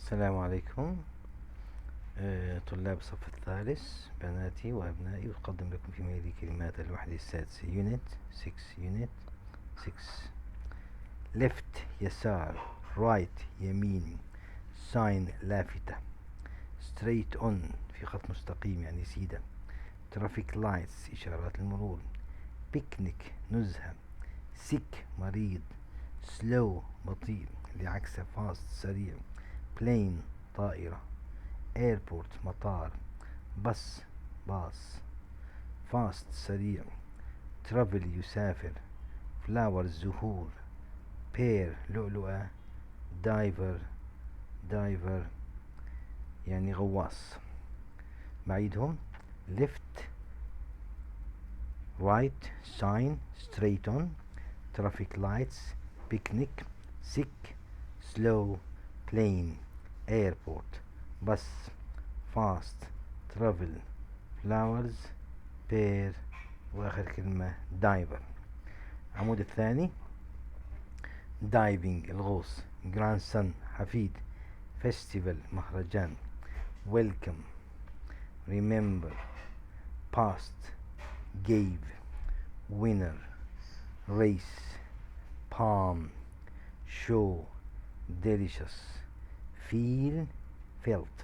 السلام عليكم. طلاب الصف الثالث بناتي وأبنائي، أقدم لكم في ميلي كلمات الوحدة السادسة Unit 6. Unit 6. left يسار، right يمين، sign لافتة، straight on في خط مستقيم يعني سيدة، traffic lights إشارات المرور، picnic نزهة، sick مريض، slow بطيء اللي عكسه fast سريع، plane طائرة، airport مطار، bus باص، fast سريع، travel يسافر، flowers زهور، pear لؤلؤة، diver يعني غواص. بعيدهم: left right sign straight on traffic lights picnic sick slow plane airport bus fast travel flowers pear واخر كلمة diver. العمود الثاني: diving الغوص، grandson حفيد، festival مهرجان، welcome remember past gave winner race palm show delicious feel felt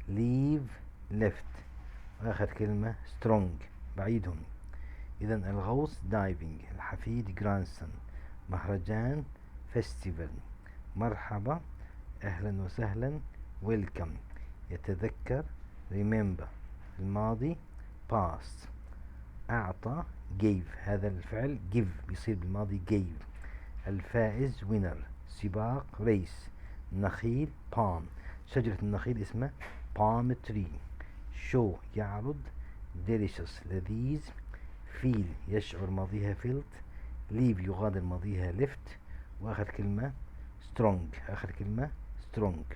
leave left آخر كلمة strong. بعيدهم: إذن الغوص diving، الحفيد grandson، مهرجان festival، مرحبا أهلا وسهلا welcome، يتذكر remember، الماضي past، أعطى gave، هذا الفعل give بيصير بالماضي gave، الفائز winner، سباق race، نخيل palm، شجرة النخيل اسمها palm tree، show يعرض delicious لذيذ، feel يشعر ماضيها felt، leave يغادر ماضيها left، وآخر كلمة strong، آخر كلمة strong.